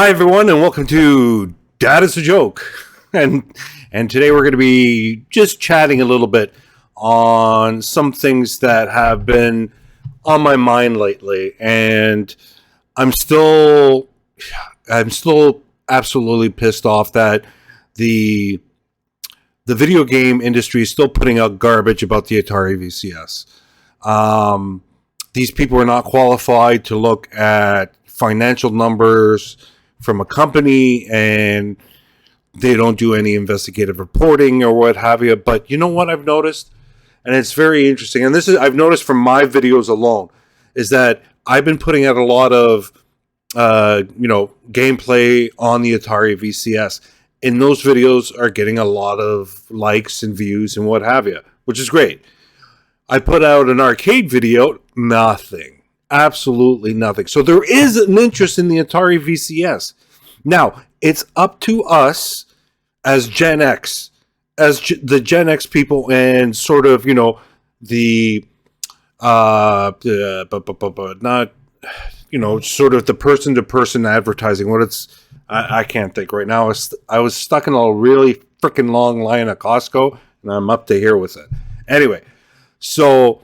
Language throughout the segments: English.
Hi everyone, and welcome to Dad is a Joke. And today we're going to be just chatting a little bit on some things that have been on my mind lately, and I'm still I'm still absolutely pissed off that the the video game industry is still putting out garbage about the Atari VCS. Um, these people are not qualified to look at financial numbers from a company, and they don't do any investigative reporting or what have you. But you know what I've noticed, and it's very interesting, and this is I've noticed from my videos alone, is that I've been putting out a lot of gameplay on the Atari VCS, and those videos are getting a lot of likes and views and what have you, which is great. I put out an arcade video, nothing. Absolutely nothing. So there is an interest in the Atari VCS. Now, it's up to us as Gen X, the Gen X people, and sort of, the, not, sort of the person-to-person advertising. I can't think right now. I was stuck in a really freaking long line at Costco, and I'm up to here with it. Anyway, so,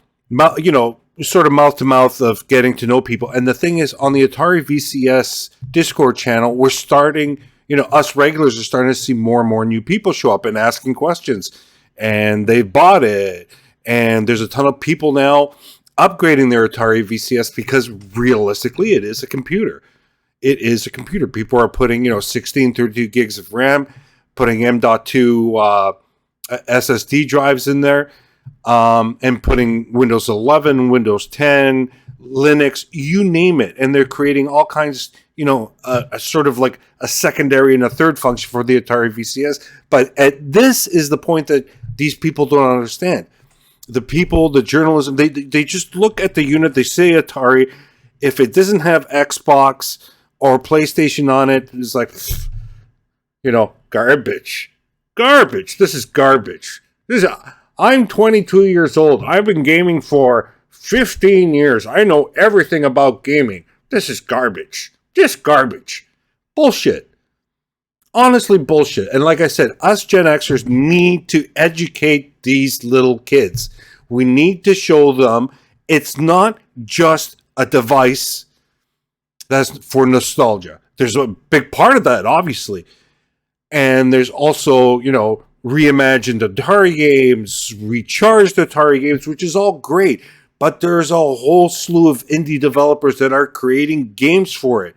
sort of mouth to mouth of getting to know people. And the thing is, on the Atari VCS Discord channel, we're starting, us regulars are starting to see more and more new people show up and asking questions. And they've bought it. And there's a ton of people now upgrading their Atari VCS because realistically, it is a computer. It is a computer. People are putting, 16, 32 gigs of RAM, putting M.2 SSD drives in there. And putting Windows 11, Windows 10, Linux, you name it. And they're creating all kinds, a sort of like a secondary and a third function for the Atari VCS. But this is the point that these people don't understand. The people, the journalism, they just look at the unit, they say Atari. If it doesn't have Xbox or PlayStation on it, it's like, garbage. Garbage. This is garbage. I'm 22 years old. I've been gaming for 15 years. I know everything about gaming. This is garbage. Just garbage. Bullshit. Honestly, bullshit. And like I said, us Gen Xers need to educate these little kids. We need to show them it's not just a device that's for nostalgia. There's a big part of that, obviously. And there's also, reimagined Atari games, recharged Atari games, which is all great. But there's a whole slew of indie developers that are creating games for it.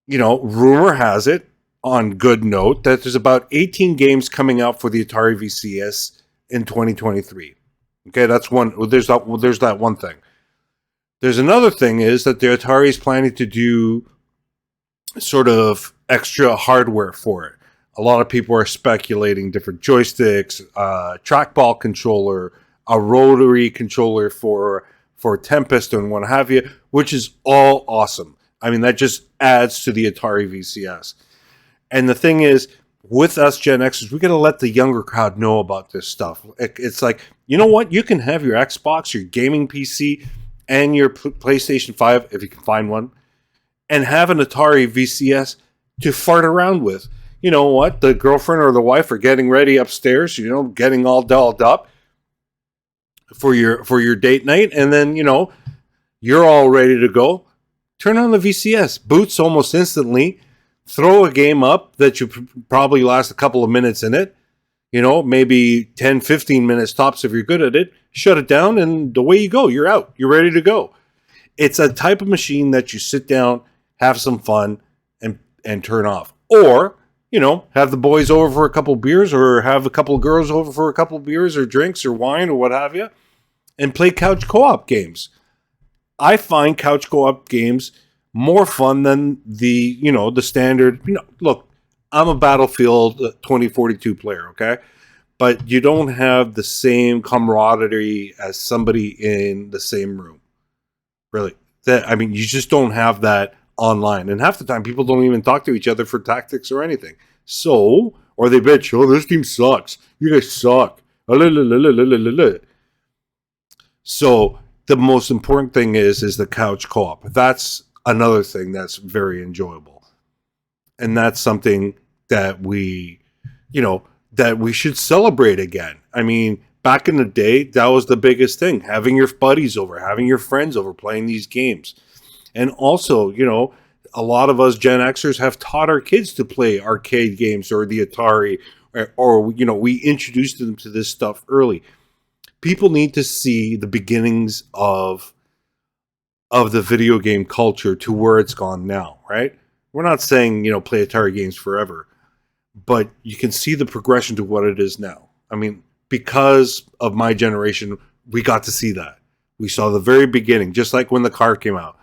Rumor has it, on good note, that there's about 18 games coming out for the Atari VCS in 2023. Okay, that's one. There's that one thing. There's another thing is that the Atari is planning to do sort of extra hardware for it. A lot of people are speculating different joysticks, trackball controller, a rotary controller for Tempest and what have you, which is all awesome. I mean, that just adds to the Atari VCS. And the thing is, with us Gen Xers, we got to let the younger crowd know about this stuff. It's like, you know what? You can have your Xbox, your gaming PC, and your PlayStation 5, if you can find one, and have an Atari VCS to fart around with. You know what? The girlfriend or the wife are getting ready upstairs, getting all dolled up for your date night. And then, you're all ready to go. Turn on the VCS. Boots almost instantly. Throw a game up that you probably last a couple of minutes in it. Maybe 10, 15 minutes tops if you're good at it. Shut it down and away you go. You're out. You're ready to go. It's a type of machine that you sit down, have some fun, and turn off. Or have the boys over for a couple beers, or have a couple girls over for a couple beers or drinks or wine or what have you, and play couch co-op games. I find couch co-op games more fun than the standard. Look, I'm a Battlefield 2042 player, okay? But you don't have the same camaraderie as somebody in the same room. Really. You just don't have that online, and half the time people don't even talk to each other for tactics or anything. So, or they bitch, this team sucks. You guys suck. So the most important thing is the couch co-op. That's another thing that's very enjoyable. And that's something that we should celebrate again. I mean, back in the day, that was the biggest thing: having your buddies over, having your friends over, playing these games. And also, a lot of us Gen Xers have taught our kids to play arcade games or the Atari, or we introduced them to this stuff early. People need to see the beginnings of the video game culture to where it's gone now, right? We're not saying, play Atari games forever, but you can see the progression to what it is now. I mean, because of my generation, we got to see that. We saw the very beginning, just like when the car came out.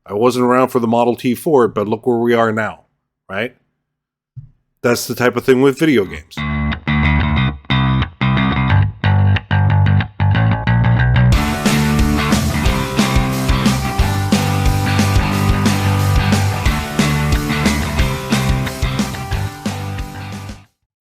I wasn't around for the Model T Ford, but look where we are now, right? That's the type of thing with video games.